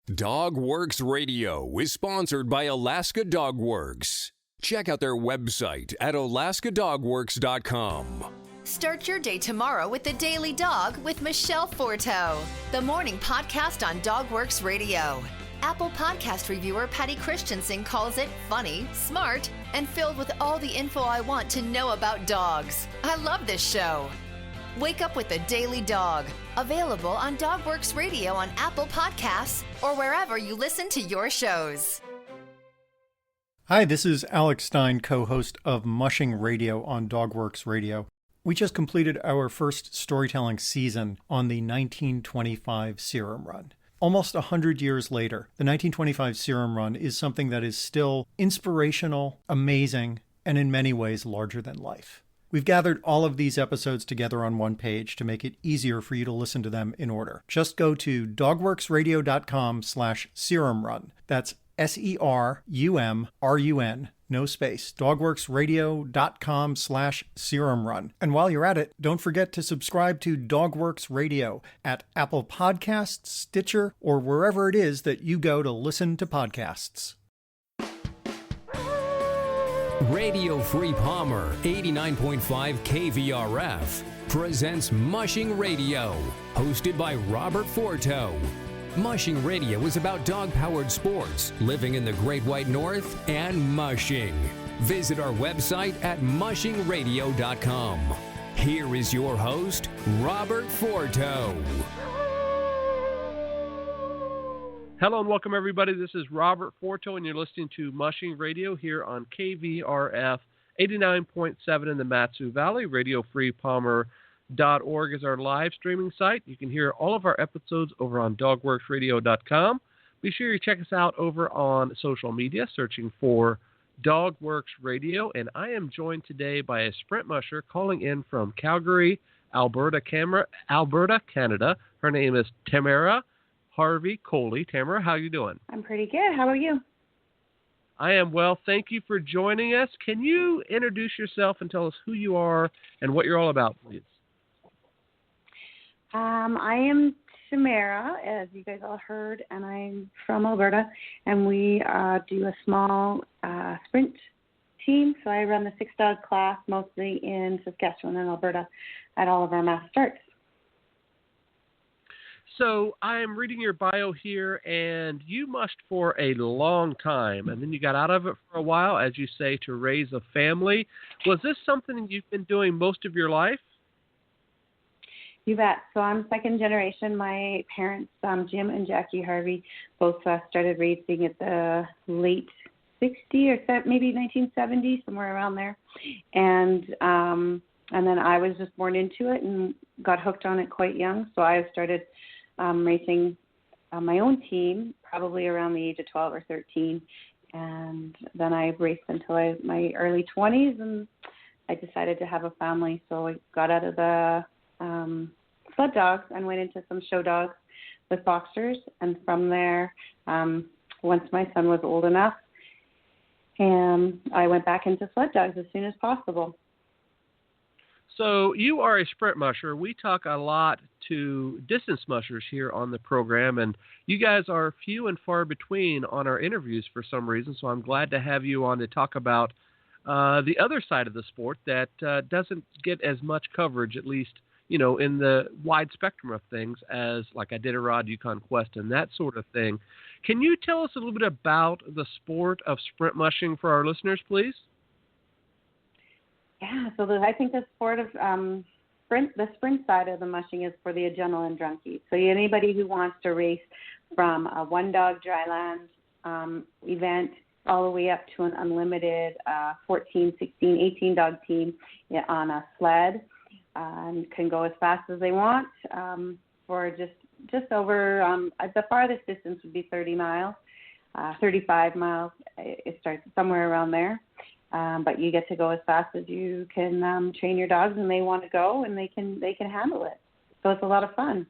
DogWorks Radio is sponsored by Alaska Dog Works. Check out their website at alaskadogworks.com. Start your day tomorrow with The Daily Dog with Michelle Forto, the morning podcast on DogWorks Radio. Apple Podcast reviewer Patty Christensen calls it funny, smart, and filled with all the info I want to know about dogs. I love this show. Wake up with The Daily Dog. Available on DogWorks Radio on Apple Podcasts or wherever you listen to your shows. Hi, this is Alex Stein, co-host of Mushing Radio on DogWorks Radio. We just completed our first storytelling season on the 1925 Serum Run. Almost 100 years later, the 1925 Serum Run is something that is still inspirational, amazing, and in many ways larger than life. We've gathered all of these episodes together on one page to make it easier for you to listen to them in order. Just go to dogworksradio.com/serumrun. That's SERUMRUN, no space, dogworksradio.com/serumrun. And while you're at it, don't forget to subscribe to DogWorks Radio at Apple Podcasts, Stitcher, or wherever it is that you go to listen to podcasts. Radio Free Palmer 89.5 KVRF presents Mushing Radio, hosted by Robert Forto. Mushing Radio is about dog-powered sports, living in the Great White North, and mushing. Visit our website at mushingradio.com. Here is your host, Robert Forto. Hello and welcome, everybody. This is Robert Forto, and you're listening to Mushing Radio here on KVRF 89.7 in the Matsu Valley. RadioFreePalmer.org is our live streaming site. You can hear all of our episodes over on DogWorksRadio.com. Be sure you check us out over on social media, searching for DogWorks Radio. And I am joined today by a sprint musher calling in from Calgary, Alberta, Canada. Her name is Tamara Harvey-Coli. Tamara, how are you doing? I'm pretty good. How are you? I am well. Thank you for joining us. Can you introduce yourself and tell us who you are and what you're all about, please? I am Tamara, as you guys all heard, and I'm from Alberta, and we do a small sprint team. So I run the 6-dog class mostly in Saskatchewan and Alberta at all of our mass starts. So I'm reading your bio here, and you mushed for a long time, and then you got out of it for a while, as you say, to raise a family. Was this something you've been doing most of your life? You bet. So I'm second generation. My parents, Jim and Jackie Harvey, both started racing at the late 60s or maybe 1970s, somewhere around there. And then I was just born into it and got hooked on it quite young. So I started racing my own team probably around the age of 12 or 13. And then I raced until my early 20s, and I decided to have a family. So I got out of the sled dogs and went into some show dogs with boxers. And from there, once my son was old enough, I went back into sled dogs as soon as possible. So you are a sprint musher. We talk a lot to distance mushers here on the program, and you guys are few and far between on our interviews for some reason, so I'm glad to have you on to talk about the other side of the sport that doesn't get as much coverage, at least, in the wide spectrum of things as like Iditarod, Yukon Quest, and that sort of thing. Can you tell us a little bit about the sport of sprint mushing for our listeners, please? Yeah, so I think the sport of the sprint side of the mushing is for the adrenaline junkies. So anybody who wants to race from a one-dog dryland event all the way up to an unlimited 14, 16, 18-dog team on a sled, can go as fast as they want for just over, the farthest distance would be 30 miles, 35 miles. It starts somewhere around there. But you get to go as fast as you can train your dogs, and they want to go, and they can handle it. So it's a lot of fun.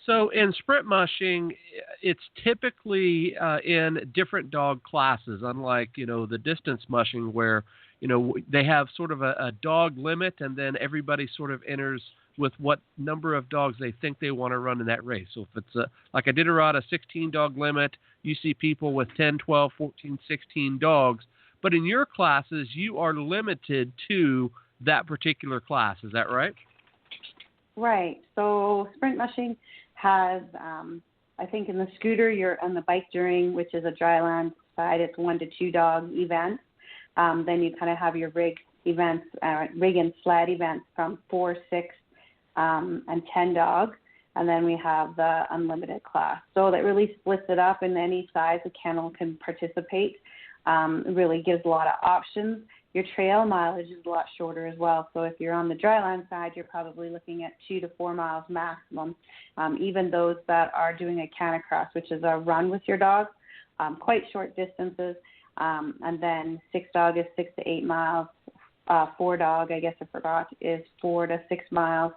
So in sprint mushing, it's typically in different dog classes, unlike, the distance mushing where, they have sort of a dog limit, and then everybody sort of enters with what number of dogs they think they want to run in that race. So if it's like Iditarod, a 16-dog limit, you see people with 10, 12, 14, 16 dogs. But in your classes, you are limited to that particular class. Is that right? Right. So sprint mushing has, I think in the scooter, you're on the bike during, which is a dry land side, it's 1 to 2 dog events. Then you kind of have your rig events, rig and sled events from 4, 6, and 10 dogs. And then we have the unlimited class. So that really splits it up in any size a kennel can participate. It really gives a lot of options. Your trail mileage is a lot shorter as well. So if you're on the dryland side, you're probably looking at 2 to 4 miles maximum. Even those that are doing a canicross, which is a run with your dog, quite short distances. And then 6 dog is 6 to 8 miles. 4 dog, I guess I forgot, is 4 to 6 miles.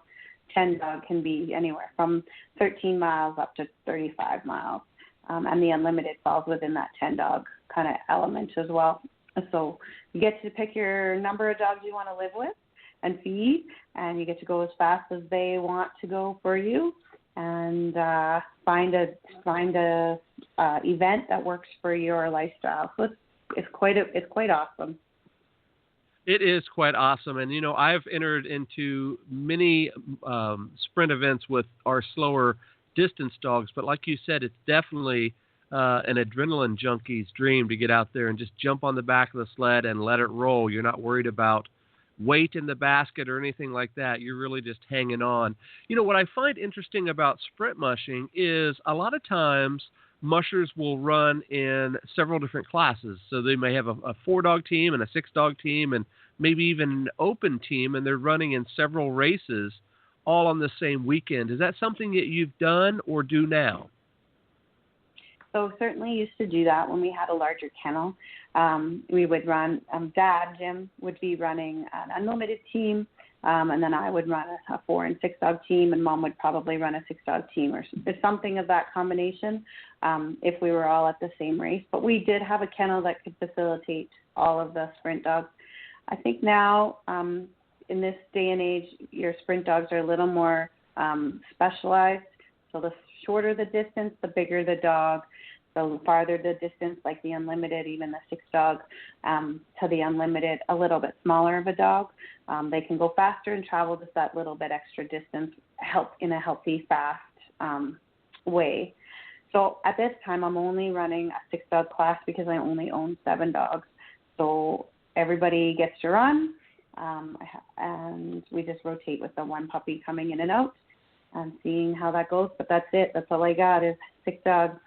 10 dog can be anywhere from 13 miles up to 35 miles. And the unlimited falls within that 10 dog kind of element as well. So you get to pick your number of dogs you want to live with and feed, and you get to go as fast as they want to go for you, and find a event that works for your lifestyle. So it's quite awesome. It is quite awesome. And, you know, I've entered into many sprint events with our slower distance dogs, but like you said, it's definitely an adrenaline junkie's dream to get out there and just jump on the back of the sled and let it roll. You're not worried about weight in the basket or anything like that. You're really just hanging on. You know, what I find interesting about sprint mushing is a lot of times mushers will run in several different classes. So they may have a 4-dog team and a 6-dog team and maybe even an open team, and they're running in several races all on the same weekend. Is that something that you've done or do now? So certainly used to do that when we had a larger kennel. We would run, Dad, Jim, would be running an unlimited team, and then I would run a 4 and 6 dog team, and Mom would probably run a 6 dog team or something of that combination if we were all at the same race. But we did have a kennel that could facilitate all of the sprint dogs. I think now in this day and age, your sprint dogs are a little more specialized. So the shorter the distance, the bigger the dog. The farther the distance, like the unlimited, even the 6 dog, to the unlimited, a little bit smaller of a dog. They can go faster and travel just that little bit extra distance, help in a healthy, fast way. So at this time, I'm only running a 6 dog class because I only own 7 dogs. So everybody gets to run, and we just rotate with the one puppy coming in and out and seeing how that goes. But that's it. That's all I got is 6 dogs.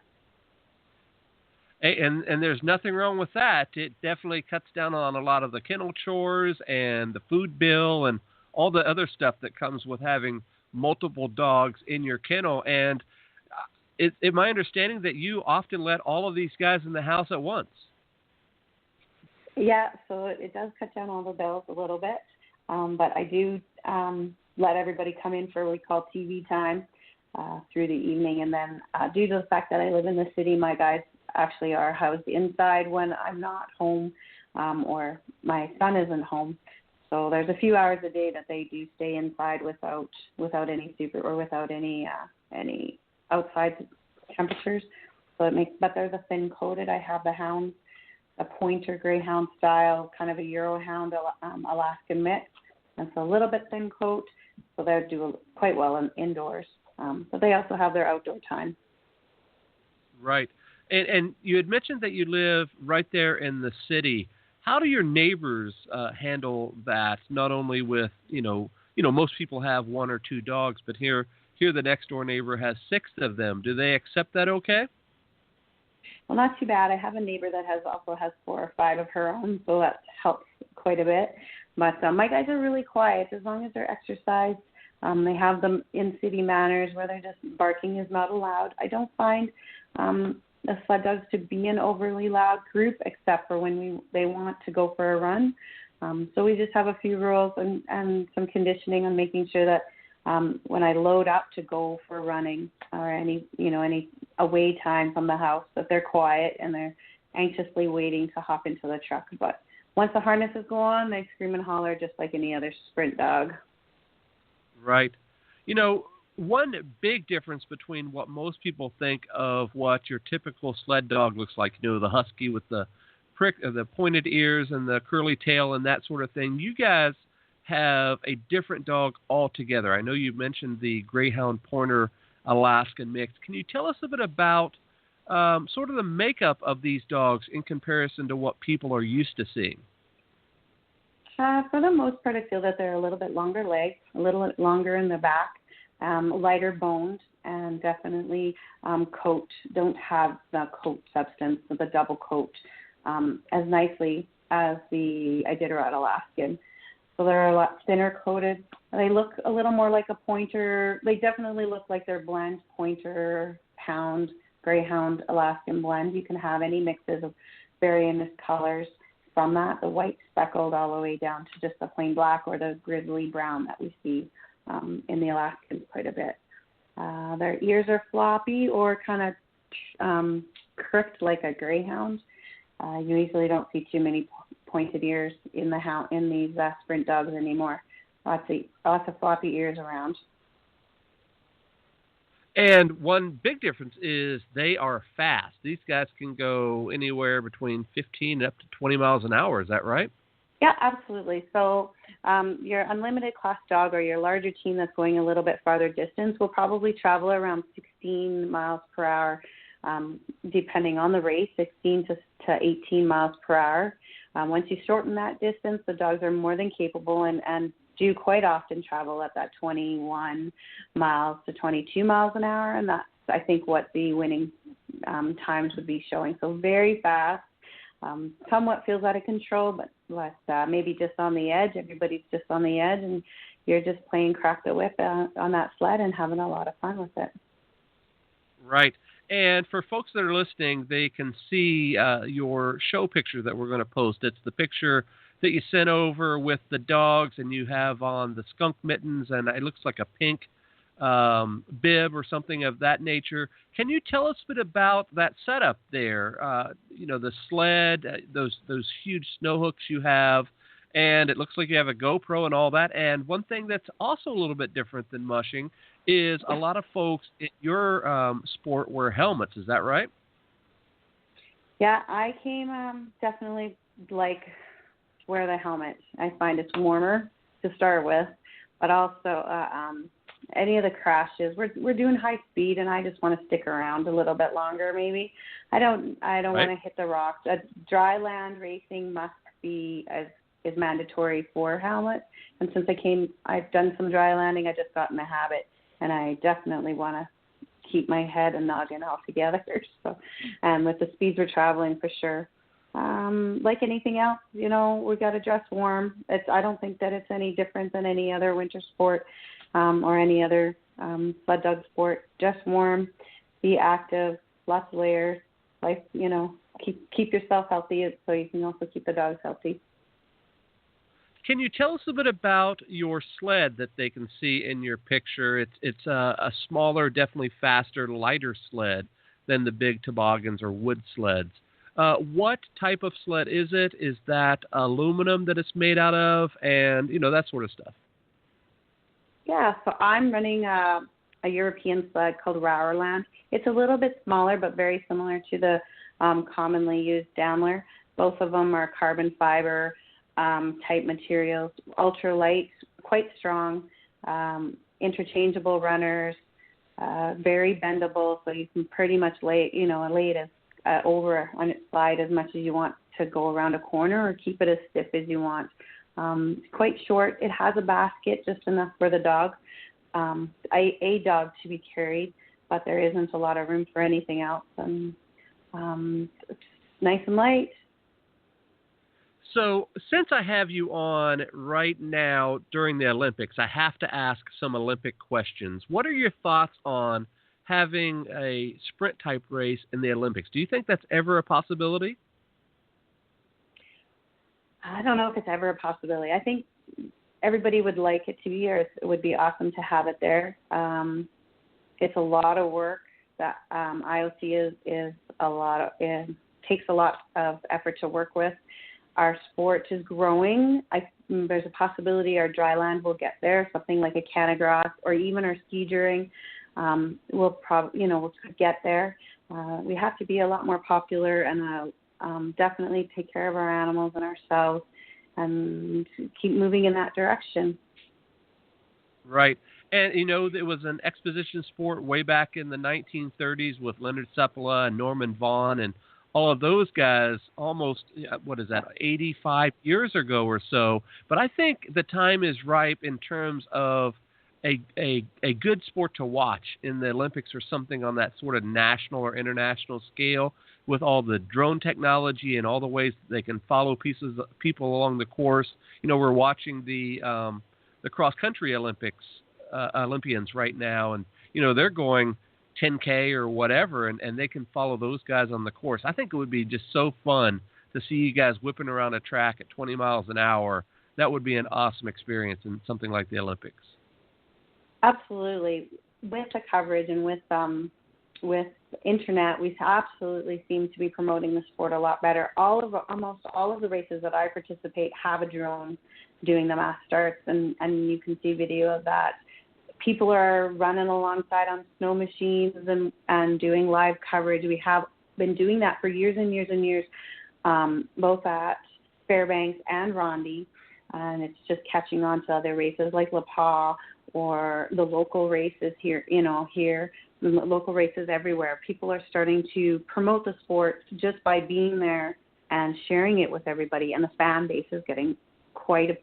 Hey, and there's nothing wrong with that. It definitely cuts down on a lot of the kennel chores and the food bill and all the other stuff that comes with having multiple dogs in your kennel. And it's my understanding that you often let all of these guys in the house at once. Yeah, so it does cut down all the bills a little bit. But I do let everybody come in for what we call TV time through the evening. And then due to the fact that I live in the city, my guys actually are housed inside when I'm not home or my son isn't home. So there's a few hours a day that they do stay inside without any without any outside temperatures. So but they're the thin coated. I have the hounds, a pointer greyhound style, kind of a Eurohound Alaskan mix, and so a little bit thin coat. So they do quite well indoors. But they also have their outdoor time. Right. And you had mentioned that you live right there in the city. How do your neighbors handle that? Not only with, most people have 1 or 2 dogs, but here the next door neighbor has 6 of them. Do they accept that okay? Well, not too bad. I have a neighbor that also has 4 or 5 of her own, so that helps quite a bit. But my guys are really quiet as long as they're exercised. They have them in city manners where they're just barking is not allowed. I don't find the sled dogs to be an overly loud group, except for when they want to go for a run. So we just have a few rules and some conditioning on making sure that when I load up to go for running or any away time from the house, that they're quiet and they're anxiously waiting to hop into the truck. But once the harnesses go on, they scream and holler just like any other sprint dog. Right. You know, one big difference between what most people think of what your typical sled dog looks like, you know, the husky with the the pointed ears and the curly tail and that sort of thing. You guys have a different dog altogether. I know you mentioned the Greyhound Pointer Alaskan mix. Can you tell us a bit about sort of the makeup of these dogs in comparison to what people are used to seeing? For the most part, I feel that they're a little bit longer legs, a little bit longer in the back, lighter boned, and definitely coat, don't have the coat substance, the double coat, as nicely as the Iditarod Alaskan. So they're a lot thinner coated. They look a little more like a pointer. They definitely look like they're blend pointer, pound, Greyhound, Alaskan blend. You can have any mixes of varying colors from that, the white speckled all the way down to just the plain black or the grizzly brown that we see in the Alaskans quite a bit. Their ears are floppy or kind of crooked like a Greyhound. You usually don't see too many pointed ears in these sprint dogs anymore. Lots of floppy ears around. And one big difference is they are fast. These guys can go anywhere between 15 up to 20 miles an hour. Is that right? Yeah, absolutely. So your unlimited class dog or your larger team that's going a little bit farther distance will probably travel around 16 miles per hour, depending on the race, 16 to 18 miles per hour. Once you shorten that distance, the dogs are more than capable and do quite often travel at that 21 miles to 22 miles an hour, and that's, I think, what the winning times would be showing. So very fast, somewhat feels out of control, but maybe just on the edge. Everybody's just on the edge, and you're just playing crack the whip on that sled and having a lot of fun with it. Right. And for folks that are listening, they can see your show picture that we're going to post. It's the picture that you sent over with the dogs, and you have on the skunk mittens, and it looks like a pink bib or something of that nature. Can you tell us a bit about that setup there? You know, the sled, those huge snow hooks you have, and it looks like you have a GoPro and all that. And one thing that's also a little bit different than mushing is a lot of folks in your sport wear helmets. Is that right? Yeah, I came definitely like wear the helmet. I find it's warmer to start with, but also any of the crashes. We're doing high speed, and I just want to stick around a little bit longer. Maybe I don't want to hit the rocks. Dry land racing must be is mandatory for helmet, and since I've done some dry landing. I just got in the habit, and I definitely want to keep my head and noggin all together. So, with the speeds we're traveling, for sure. Like anything else, you know, we got to dress warm. I don't think that it's any different than any other winter sport or any other sled dog sport. Dress warm, be active, lots of layers. Like, you know, keep yourself healthy so you can also keep the dogs healthy. Can you tell us a bit about your sled that they can see in your picture? It's a smaller, definitely faster, lighter sled than the big toboggans or wood sleds. What type of sled is it? Is that aluminum that it's made out of, and you know, that sort of stuff? Yeah, so I'm running a European sled called Rauerland. It's a little bit smaller, but very similar to the commonly used Daimler. Both of them are carbon fiber type materials, ultra light, quite strong, interchangeable runners, very bendable, so you can pretty much lay it as over on its side as much as you want to go around a corner, or keep it as stiff as you want. Quite short. It has a basket, just enough for the dog, a dog to be carried, but there isn't a lot of room for anything else. And it's nice and light. So since I have you on right now during the Olympics, I have to ask some Olympic questions. What are your thoughts on having a sprint type race in the Olympics? Do you think that's ever a possibility? I don't know if it's ever a possibility. I think everybody would like it to be, or it would be awesome to have it there. It's a lot of work. That IOC is a lot. It takes a lot of effort to work with. Our sport is growing. there's a possibility our dry land will get there, something like a Canada or even our ski touring will could get there. We have to be a lot more popular and definitely take care of our animals and ourselves and keep moving in that direction. Right. And, it was an exposition sport way back in the 1930s with Leonard Seppala and Norman Vaughan and all of those guys almost, 85 years ago or so. But I think the time is ripe in terms of a good sport to watch in the Olympics or something on that sort of national or international scale with all the drone technology and all the ways that they can follow people along the course. We're watching the cross-country Olympians right now, and, they're going 10K or whatever, and they can follow those guys on the course. I think it would be just so fun to see you guys whipping around a track at 20 miles an hour. That would be an awesome experience in something like the Olympics. Absolutely. With the coverage and with internet, we absolutely seem to be promoting the sport a lot better. Almost all of the races that I participate have a drone doing the mass starts, and you can see video of that. People are running alongside on snow machines and doing live coverage. We have been doing that for years and years and years, both at Fairbanks and Ronde, and it's just catching on to other races like La Paz or the local races here, local races everywhere. People are starting to promote the sport just by being there and sharing it with everybody, and the fan base is getting quite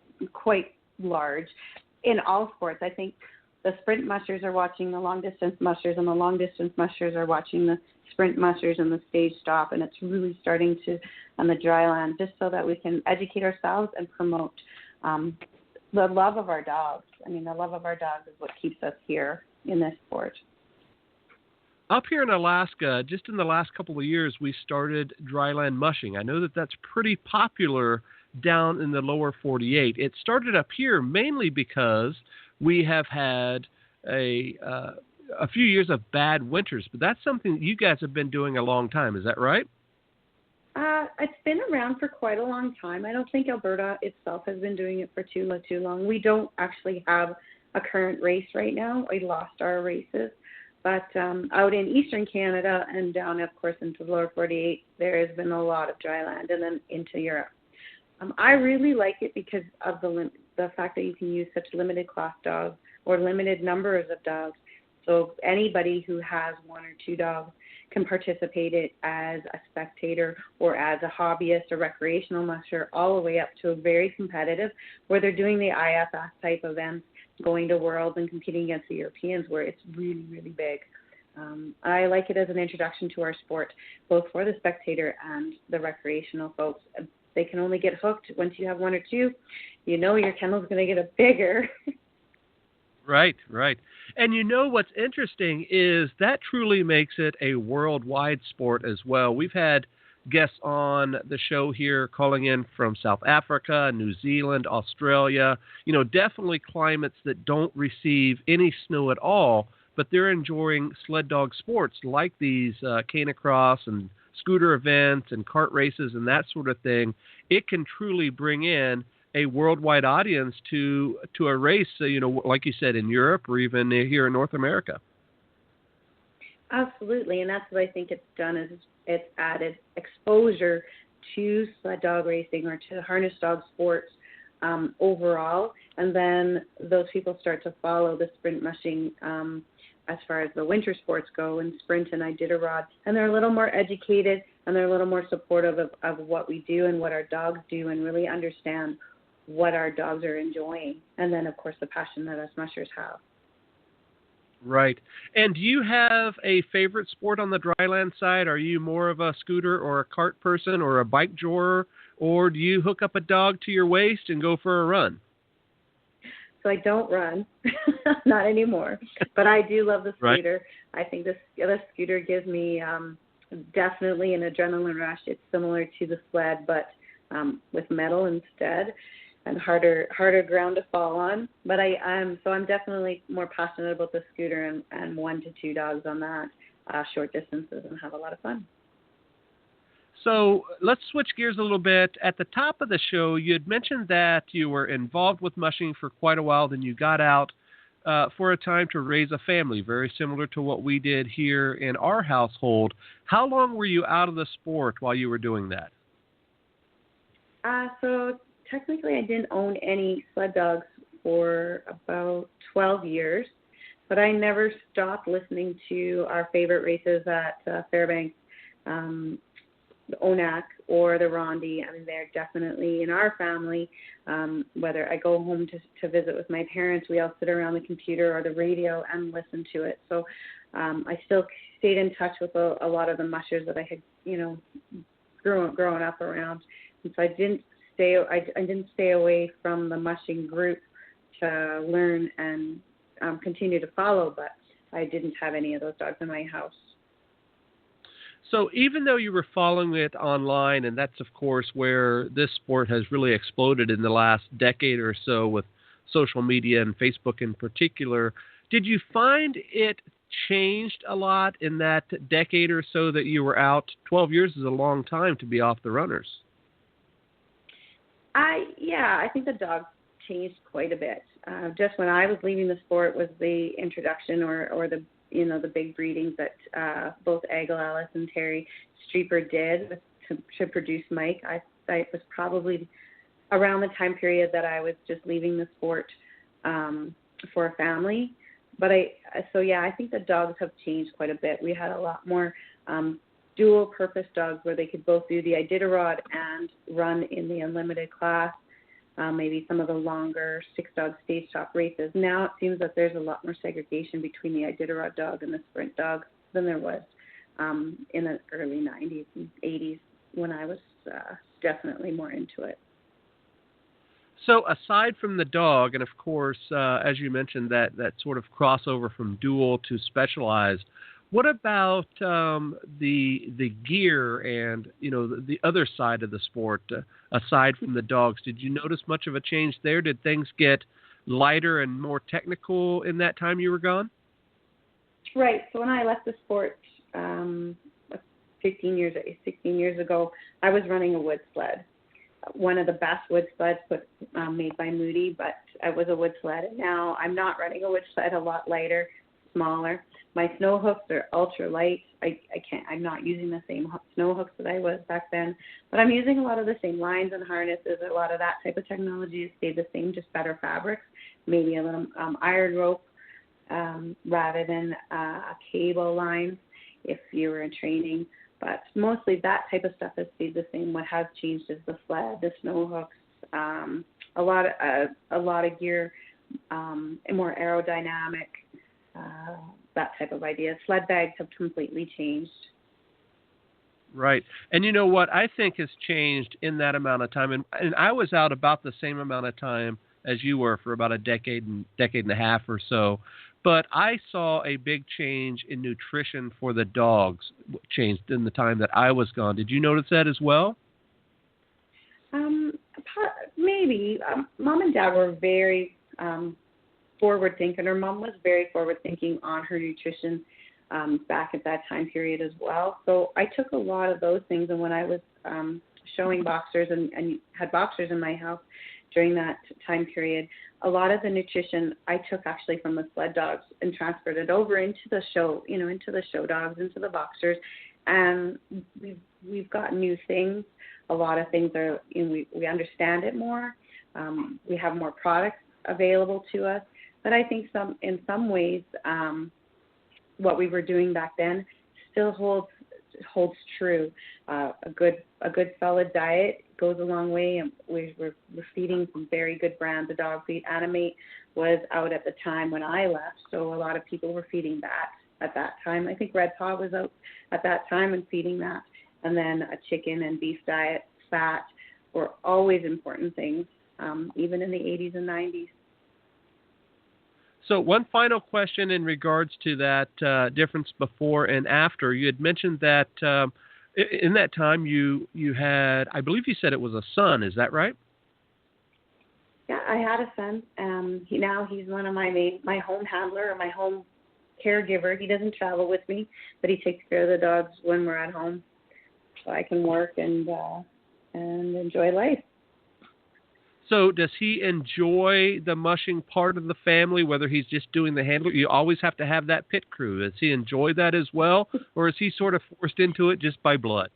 large in all sports. I think the sprint mushers are watching the long-distance mushers, and the long-distance mushers are watching the sprint mushers and the stage stop, and it's really starting to on the dry land, just so that we can educate ourselves and promote the love of our dogs. I mean, the love of our dogs is what keeps us here in this sport. Up here in Alaska, just in the last couple of years, we started dryland mushing. I know that that's pretty popular down in the lower 48. It started up here mainly because we have had a few years of bad winters, but that's something that you guys have been doing a long time. Is that right? It's been around for quite a long time. I don't think Alberta itself has been doing it for too long. We don't actually have a current race right now. We lost our races. But out in eastern Canada and down, of course, into the lower 48, there has been a lot of dry land, and then into Europe. I really like it because of the fact that you can use such limited class dogs or limited numbers of dogs. So anybody who has one or two dogs can participate it as a spectator or as a hobbyist or recreational musher, all the way up to a very competitive, where they're doing the IFS type events, going to Worlds and competing against the Europeans, where it's really, really big. I like it as an introduction to our sport, both for the spectator and the recreational folks. They can only get hooked once you have one or two. Your kennel's going to get bigger. Right. And what's interesting is that truly makes it a worldwide sport as well. We've had guests on the show here calling in from South Africa, New Zealand, Australia, definitely climates that don't receive any snow at all, but they're enjoying sled dog sports like these canicross and scooter events and kart races and that sort of thing. It can truly bring in a worldwide audience to a race, like you said, in Europe or even here in North America. Absolutely, and that's what I think it's done, is it's added exposure to sled dog racing or to harness dog sports overall, and then those people start to follow the sprint mushing as far as the winter sports go, and sprint and Iditarod, and they're a little more educated and they're a little more supportive of what we do and what our dogs do, and really understand what our dogs are enjoying, and then of course the passion that us mushers have. Right. And do you have a favorite sport on the dryland side? Are you more of a scooter or a kart person or a bike jorer, or do you hook up a dog to your waist and go for a run? So I don't run, not anymore, but I do love the scooter. Right. I think the scooter gives me definitely an adrenaline rush. It's similar to the sled, but with metal instead, and harder ground to fall on. But I'm definitely more passionate about the scooter and 1 to 2 dogs on that short distances, and have a lot of fun. So let's switch gears a little bit. At the top of the show, you had mentioned that you were involved with mushing for quite a while, then you got out for a time to raise a family, very similar to what we did here in our household. How long were you out of the sport while you were doing that? So technically I didn't own any sled dogs for about 12 years, but I never stopped listening to our favorite races at Fairbanks, the ONAC or the Rondi. I mean, they're definitely in our family. Whether I go home to visit with my parents, we all sit around the computer or the radio and listen to it. So I still stayed in touch with a lot of the mushers that I had, grown up around. And so I didn't stay away from the mushing group to learn and continue to follow, but I didn't have any of those dogs in my house. So even though you were following it online, and that's, of course, where this sport has really exploded in the last decade or so with social media and Facebook in particular, did you find it changed a lot in that decade or so that you were out? 12 years is a long time to be off the runners. I think the dogs changed quite a bit. Just when I was leaving the sport was the introduction or the big breedings that both Agile Alice and Terry Streeper did to produce Mike. I it was probably around the time period that I was just leaving the sport for a family. But I think the dogs have changed quite a bit. We had a lot more dual purpose dogs where they could both do the Iditarod and run in the unlimited class. Maybe some of the longer 6-dog stage top races. Now it seems that there's a lot more segregation between the Iditarod dog and the sprint dog than there was in the early 90s and 80s when I was definitely more into it. So aside from the dog, and of course, as you mentioned, that sort of crossover from dual to specialized, what about the gear and the other side of the sport aside from the dogs? Did you notice much of a change there? Did things get lighter and more technical in that time you were gone? Right. So when I left the sport 16 years ago, I was running a wood sled. One of the best wood sleds made by Moody, but I was a wood sled. And now I'm not running a wood sled, a lot lighter, smaller. My snow hooks are ultra light. I'm not using the same snow hooks that I was back then, but I'm using a lot of the same lines and harnesses. A lot of that type of technology has stayed the same, just better fabrics, maybe a little iron rope rather than a cable line if you were in training. But mostly that type of stuff has stayed the same. What has changed is the sled, the snow hooks, a lot of gear, more aerodynamic. That type of idea. Sled bags have completely changed. Right. And you know what I think has changed in that amount of time, and I was out about the same amount of time as you were for about a decade and a half or so, but I saw a big change in nutrition for the dogs changed in the time that I was gone. Did you notice that as well? Maybe. Mom and Dad were very forward thinking. Her mom was very forward thinking on her nutrition back at that time period as well. So I took a lot of those things, and when I was showing boxers and had boxers in my house during that time period, a lot of the nutrition I took actually from the sled dogs and transferred it over into the show, into the show dogs, into the boxers, and we've got new things. A lot of things are, we understand it more. We have more products available to us. But I think in some ways, what we were doing back then still holds true. A good solid diet goes a long way, and we're feeding some very good brands of dog feed. Animate was out at the time when I left, so a lot of people were feeding that at that time. I think Red Paw was out at that time and feeding that, and then a chicken and beef diet, fat were always important things, even in the 80s and 90s. So one final question in regards to that difference before and after. You had mentioned that in that time you had, I believe you said it was a son. Is that right? Yeah, I had a son. He's one of my home handler or my home caregiver. He doesn't travel with me, but he takes care of the dogs when we're at home. so I can work and enjoy life. So does he enjoy the mushing part of the family, whether he's just doing the handler? You always have to have that pit crew. Does he enjoy that as well, or is he sort of forced into it just by blood?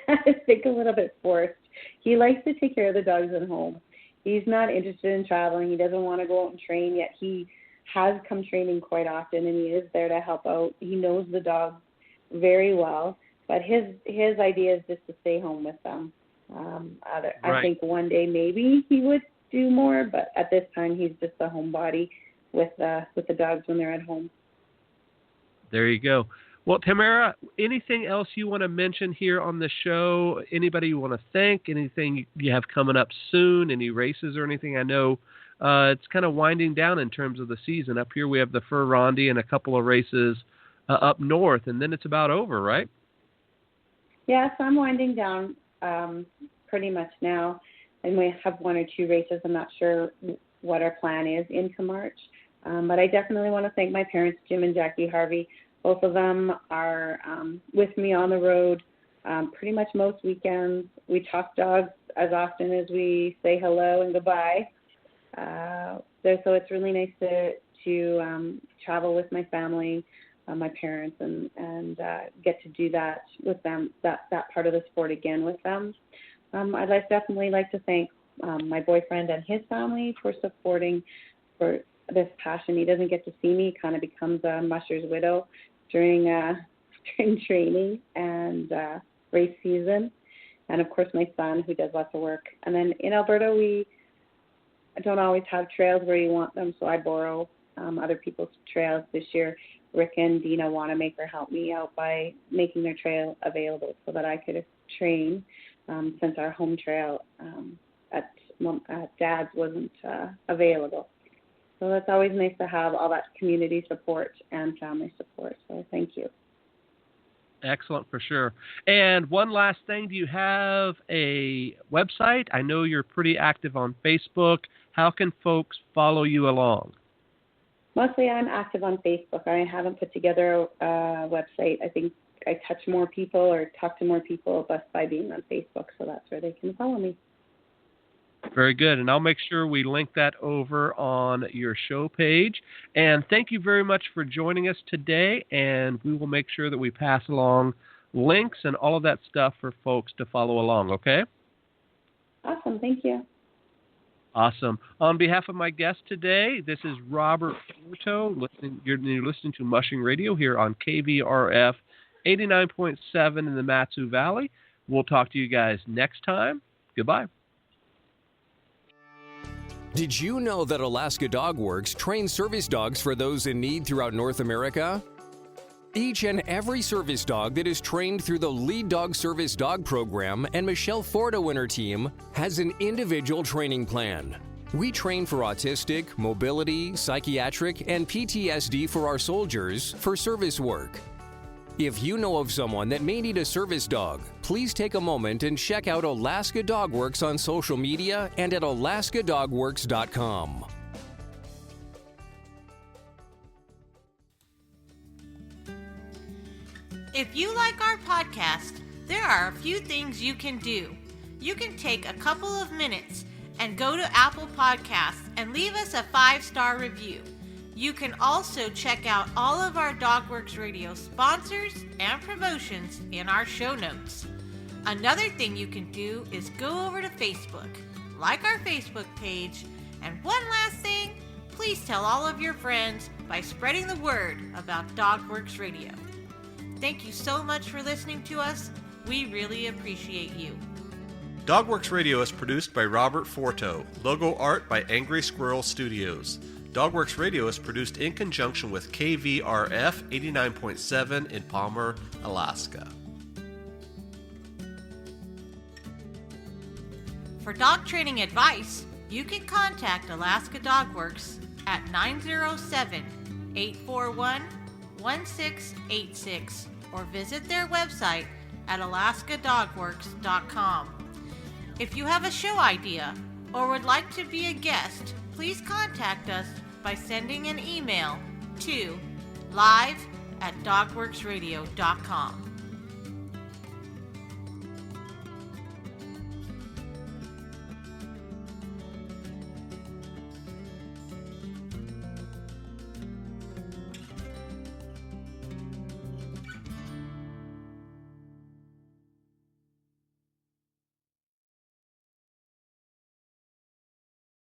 I think a little bit forced. He likes to take care of the dogs at home. He's not interested in traveling. He doesn't want to go out and train, yet he has come training quite often, and he is there to help out. He knows the dogs very well, but his idea is just to stay home with them. I think one day maybe he would do more, but at this time he's just a homebody with the dogs when they're at home. There you go. Well, Tamara, anything else you want to mention here on the show? Anybody you want to thank? Anything you have coming up soon? Any races or anything? I know it's kind of winding down in terms of the season. Up here we have the Fur Rondy and a couple of races up north, and then it's about over, right? Yes, I'm winding down pretty much now, and we have one or two races. I'm not sure what our plan is into March, but I definitely want to thank my parents, Jim and Jackie Harvey. Both of them are with me on the road pretty much most weekends. We talk dogs as often as we say hello and goodbye. So it's really nice to travel with my family, my parents, and get to do that with them, that part of the sport again with them. I'd definitely like to thank my boyfriend and his family for supporting for this passion. He doesn't get to see me, kind of becomes a musher's widow during training and race season. And of course my son, who does lots of work. And then in Alberta, we don't always have trails where you want them, so I borrow other people's trails. This year, Rick and Dina Wanamaker helped me out by making their trail available so that I could train, since our home trail at Dad's wasn't available. So that's always nice to have all that community support and family support. So thank you. Excellent, for sure. And one last thing, do you have a website? I know you're pretty active on Facebook. How can folks follow you along? Mostly I'm active on Facebook. I haven't put together a website. I think I touch more people or talk to more people just by being on Facebook, so that's where they can follow me. Very good, and I'll make sure we link that over on your show page. And thank you very much for joining us today, and we will make sure that we pass along links and all of that stuff for folks to follow along, okay? Awesome, thank you. Awesome. On behalf of my guest today, this is Robert Forto. You're listening to Mushing Radio here on KVRF 89.7 in the Matsu Valley. We'll talk to you guys next time. Goodbye. Did you know that Alaska Dog Works trains service dogs for those in need throughout North America? Each and every service dog that is trained through the Lead Dog Service Dog Program and Michelle Forto and her team has an individual training plan. We train for autistic, mobility, psychiatric, and PTSD for our soldiers for service work. If you know of someone that may need a service dog, please take a moment and check out Alaska Dog Works on social media and at alaskadogworks.com. If you like our podcast, there are a few things you can do. You can take a couple of minutes and go to Apple Podcasts and leave us a 5-star review. You can also check out all of our DogWorks Radio sponsors and promotions in our show notes. Another thing you can do is go over to Facebook, like our Facebook page, and one last thing, please tell all of your friends by spreading the word about DogWorks Radio. Thank you so much for listening to us. We really appreciate you. DogWorks Radio is produced by Robert Forto. Logo art by Angry Squirrel Studios. DogWorks Radio is produced in conjunction with KVRF 89.7 in Palmer, Alaska. For dog training advice, you can contact Alaska Dog Works at 907-841-1686 or visit their website at alaskadogworks.com. If you have a show idea or would like to be a guest, please contact us by sending an email to live@dogworksradio.com.